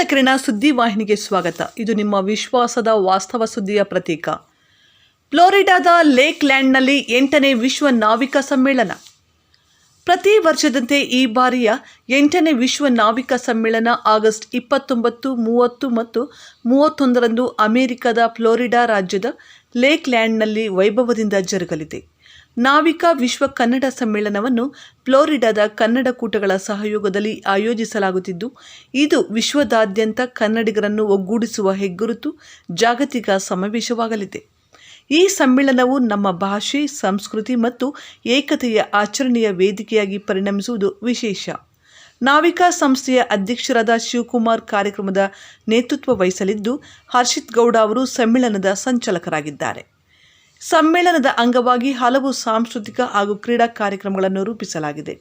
ಮೂಡಲಕಿರಣ ಸುದ್ದಿವಾಹಿನಿಗೆ ಸ್ವಾಗತ. ಇದು ನಿಮ್ಮ ವಿಶ್ವಾಸದ ವಾಸ್ತವ ಸುದ್ದಿಯ ಪ್ರತೀಕ. ಫ್ಲೋರಿಡಾದ ಲೇಕ್ ಲ್ಯಾಂಡ್ನಲ್ಲಿ 8ನೇ ವಿಶ್ವ ನಾವಿಕ ಸಮ್ಮೇಳನ. ಪ್ರತಿ ವರ್ಷದಂತೆ ಈ ಬಾರಿಯ 8ನೇ ವಿಶ್ವ ನಾವಿಕ ಸಮ್ಮೇಳನ ಆಗಸ್ಟ್ 29, 30 ಮತ್ತು 31ರಂದು ಅಮೆರಿಕದ ಫ್ಲೋರಿಡಾ ರಾಜ್ಯದ ಲೇಕ್ ಲ್ಯಾಂಡ್ನಲ್ಲಿ ವೈಭವದಿಂದ ಜರುಗಲಿದೆ. ನಾವಿಕ ವಿಶ್ವ ಕನ್ನಡ ಸಮ್ಮೇಳನವನ್ನು ಫ್ಲೋರಿಡಾದ ಕನ್ನಡ ಕೂಟಗಳ ಸಹಯೋಗದಲ್ಲಿ ಆಯೋಜಿಸಲಾಗುತ್ತಿದ್ದು, ಇದು ವಿಶ್ವದಾದ್ಯಂತ ಕನ್ನಡಿಗರನ್ನು ಒಗ್ಗೂಡಿಸುವ ಹೆಗ್ಗುರುತು ಜಾಗತಿಕ ಸಮಾವೇಶವಾಗಲಿದೆ. ಈ ಸಮ್ಮೇಳನವು ನಮ್ಮ ಭಾಷೆ, ಸಂಸ್ಕೃತಿ ಮತ್ತು ಏಕತೆಯ ಆಚರಣೆಯ ವೇದಿಕೆಯಾಗಿ ಪರಿಣಮಿಸುವುದು ವಿಶೇಷ. ನಾವಿಕ ಸಂಸ್ಥೆಯ ಅಧ್ಯಕ್ಷರಾದ ಶಿವಕುಮಾರ್ ಕಾರ್ಯಕ್ರಮದ ನೇತೃತ್ವ ವಹಿಸಲಿದ್ದು, ಹರ್ಷಿತ್ ಗೌಡ ಅವರು ಸಮ್ಮೇಳನದ ಸಂಚಾಲಕರಾಗಿದ್ದಾರೆ. ಸಮ್ಮೇಳನದ ಅಂಗವಾಗಿ ಹಲವು ಸಾಂಸ್ಕೃತಿಕ ಹಾಗೂ ಕ್ರೀಡಾ ಕಾರ್ಯಕ್ರಮಗಳನ್ನು ರೂಪಿಸಲಾಗಿದೆ.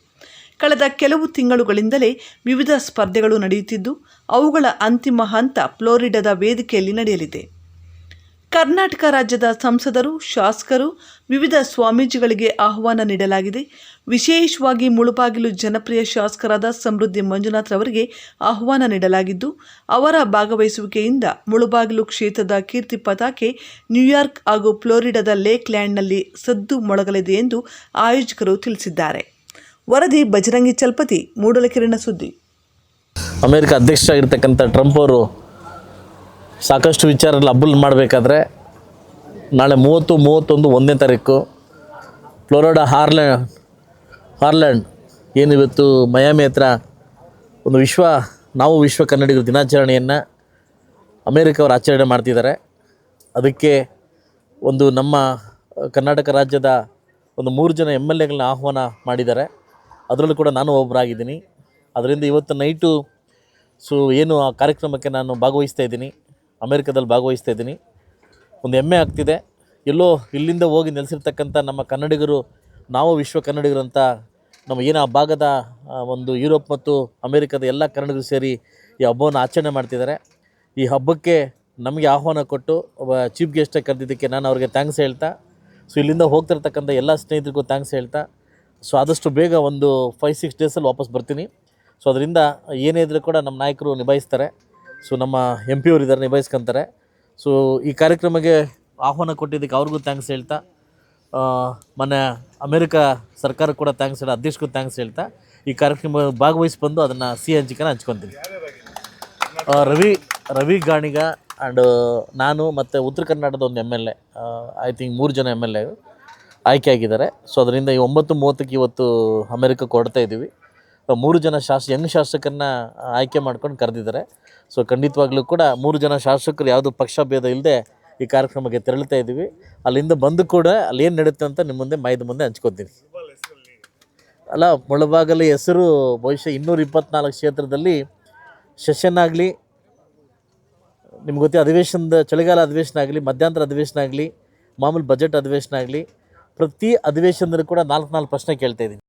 ಕಳೆದ ಕೆಲವು ತಿಂಗಳುಗಳಿಂದಲೇ ವಿವಿಧ ಸ್ಪರ್ಧೆಗಳು ನಡೆಯುತ್ತಿದ್ದು, ಅವುಗಳ ಅಂತಿಮ ಹಂತ ಫ್ಲೋರಿಡಾದ ವೇದಿಕೆಯಲ್ಲಿ ನಡೆಯಲಿದೆ. ಕರ್ನಾಟಕ ರಾಜ್ಯದ ಸಂಸದರು, ಶಾಸಕರು, ವಿವಿಧ ಸ್ವಾಮೀಜಿಗಳಿಗೆ ಆಹ್ವಾನ ನೀಡಲಾಗಿದೆ. ವಿಶೇಷವಾಗಿ ಮುಳುಬಾಗಿಲು ಜನಪ್ರಿಯ ಶಾಸಕರಾದ ಸಮೃದ್ಧಿ ಮಂಜುನಾಥ್ ಅವರಿಗೆ ಆಹ್ವಾನ ನೀಡಲಾಗಿದ್ದು, ಅವರ ಭಾಗವಹಿಸುವಿಕೆಯಿಂದ ಮುಳುಬಾಗಿಲು ಕ್ಷೇತ್ರದ ಕೀರ್ತಿ ಪತಾಕೆ ನ್ಯೂಯಾರ್ಕ್ ಹಾಗೂ ಫ್ಲೋರಿಡಾದ ಲೇಕ್ ಲ್ಯಾಂಡ್ನಲ್ಲಿ ಸದ್ದು ಮೊಳಗಲಿದೆ ಎಂದು ಆಯೋಜಕರು ತಿಳಿಸಿದ್ದಾರೆ. ವರದಿ ಬಜರಂಗಿ ಚಲಪತಿ, ಮೂಡಲಕಿರಣ ಸುದ್ದಿ. ಅಮೆರಿಕ ಅಧ್ಯಕ್ಷರಾಗಿರ್ತಕ್ಕಂಥ ಟ್ರಂಪ್ ಅವರು ಸಾಕಷ್ಟು ವಿಚಾರಗಳು ಅಬ್ಬಲ್ ಮಾಡಬೇಕಾದ್ರೆ ನಾಳೆ 30, 31, 1ನೇ ತಾರೀಕು ಫ್ಲೋರಿಡಾ ಹಾರ್ಲ್ಯಾಂಡ್ ಏನಿವತ್ತು ಮಯಾಮಿ ಹತ್ರ ಒಂದು ವಿಶ್ವ ಕನ್ನಡಿಗರ ದಿನಾಚರಣೆಯನ್ನು ಅಮೇರಿಕವರು ಆಚರಣೆ ಮಾಡ್ತಿದ್ದಾರೆ. ಅದಕ್ಕೆ ಒಂದು ನಮ್ಮ ಕರ್ನಾಟಕ ರಾಜ್ಯದ ಒಂದು 3 ಜನ MLAಗಳನ್ನ ಆಹ್ವಾನ ಮಾಡಿದ್ದಾರೆ. ಅದರಲ್ಲೂ ಕೂಡ ನಾನು ಒಬ್ಬರಾಗಿದ್ದೀನಿ. ಅದರಿಂದ ಇವತ್ತು ನೈಟು ಏನು ಆ ಕಾರ್ಯಕ್ರಮಕ್ಕೆ ನಾನು ಭಾಗವಹಿಸ್ತಾ ಇದ್ದೀನಿ, ಅಮೇರಿಕದಲ್ಲಿ ಭಾಗವಹಿಸ್ತಾ ಇದ್ದೀನಿ. ಒಂದು ಹೆಮ್ಮೆ ಆಗ್ತಿದೆ. ಎಲ್ಲೋ ಇಲ್ಲಿಂದ ಹೋಗಿ ನೆಲೆಸಿರ್ತಕ್ಕಂಥ ನಮ್ಮ ಕನ್ನಡಿಗರು, ನಾವು ವಿಶ್ವ ಕನ್ನಡಿಗರು ಅಂತ ನಮ್ಮ ಏನು ಆ ಭಾಗದ ಒಂದು ಯುರೋಪ್ ಮತ್ತು ಅಮೇರಿಕದ ಎಲ್ಲ ಕನ್ನಡಿಗರು ಸೇರಿ ಈ ಹಬ್ಬವನ್ನು ಆಚರಣೆ ಮಾಡ್ತಿದ್ದಾರೆ. ಈ ಹಬ್ಬಕ್ಕೆ ನಮಗೆ ಆಹ್ವಾನ ಕೊಟ್ಟು ಒಬ್ಬ ಚೀಫ್ ಗೆಸ್ಟಾಗಿ ಕರೆದಿದ್ದಕ್ಕೆ ನಾನು ಅವ್ರಿಗೆ ಥ್ಯಾಂಕ್ಸ್ ಹೇಳ್ತಾ, ಇಲ್ಲಿಂದ ಹೋಗ್ತಿರ್ತಕ್ಕಂಥ ಎಲ್ಲ ಸ್ನೇಹಿತರಿಗೂ ಥ್ಯಾಂಕ್ಸ್ ಹೇಳ್ತಾ, ಆದಷ್ಟು ಬೇಗ ಒಂದು 5-6 ಡೇಸಲ್ಲಿ ವಾಪಸ್ ಬರ್ತೀನಿ. ಅದರಿಂದ ಏನೇ ಇದ್ರೂ ಕೂಡ ನಮ್ಮ ನಾಯಕರು ನಿಭಾಯಿಸ್ತಾರೆ. ನಮ್ಮ MP ಅವರು ಇದ್ದಾರೆ, ನಿಭಾಯಿಸ್ಕೊತಾರೆ. ಈ ಕಾರ್ಯಕ್ರಮಕ್ಕೆ ಆಹ್ವಾನ ಕೊಟ್ಟಿದ್ದಕ್ಕೆ ಅವ್ರಿಗೂ ಥ್ಯಾಂಕ್ಸ್ ಹೇಳ್ತಾ, ಮೊನ್ನೆ ಅಮೇರಿಕ ಸರ್ಕಾರ ಕೂಡ ಥ್ಯಾಂಕ್ಸ್ ಹೇಳಿ, ಅಧ್ಯಕ್ಷರಿಗೂ ಥ್ಯಾಂಕ್ಸ್ ಹೇಳ್ತಾ, ಈ ಕಾರ್ಯಕ್ರಮ ಭಾಗವಹಿಸಿ ಬಂದು ಅದನ್ನು ಸಿಹಿ ಹಂಚಿಕೆನ ಹಂಚ್ಕೊತೀನಿ. ರವಿ ಗಾಣಿಗ ಆ್ಯಂಡ್ ನಾನು ಮತ್ತು ಉತ್ತರ ಕರ್ನಾಟಕದ ಒಂದು MLA, ಐ ಥಿಂಕ್ 3 ಜನ MLA ಆಯ್ಕೆ ಆಗಿದ್ದಾರೆ. ಅದರಿಂದ ಈ 9:30ಕ್ಕೆ ಇವತ್ತು ಅಮೇರಿಕಕ್ಕೆ ಹೊರಡ್ತಾ ಇದ್ದೀವಿ. 3 ಜನ ಯಂಗ್ ಶಾಸಕರನ್ನ ಆಯ್ಕೆ ಮಾಡ್ಕೊಂಡು ಕರೆದಿದ್ದಾರೆ. ಖಂಡಿತವಾಗ್ಲೂ ಕೂಡ 3 ಜನ ಶಾಸಕರು ಯಾವುದು ಪಕ್ಷ ಭೇದ ಇಲ್ಲದೆ ಈ ಕಾರ್ಯಕ್ರಮಕ್ಕೆ ತೆರಳುತ್ತಾ ಇದ್ದೀವಿ. ಅಲ್ಲಿಂದ ಬಂದು ಕೂಡ ಅಲ್ಲಿ ಏನು ನಡೀತೆ ಅಂತ ನಿಮ್ಮ ಮುಂದೆ ಮಾಧ್ಯಮದ ಮುಂದೆ ಹಂಚ್ಕೊತೀನಿ. ಮುಳಬಾಗಲು ಹೆಸರು ಬಹುಶಃ 224 ಕ್ಷೇತ್ರದಲ್ಲಿ ಸೆಷನ್ ಆಗಲಿ, ನಿಮ್ಗೆ ಗೊತ್ತಿ ಅಧಿವೇಶನದ ಚಳಿಗಾಲ ಅಧಿವೇಶನ ಆಗಲಿ, ಮಧ್ಯಂತರ ಅಧಿವೇಶನ ಆಗಲಿ, ಮಾಮೂಲು ಬಜೆಟ್ ಅಧಿವೇಶನ ಆಗಲಿ, ಪ್ರತಿ ಅಧಿವೇಶನದಲ್ಲೂ ಕೂಡ 4 ಪ್ರಶ್ನೆ ಕೇಳ್ತಾ ಇದ್ದೀನಿ.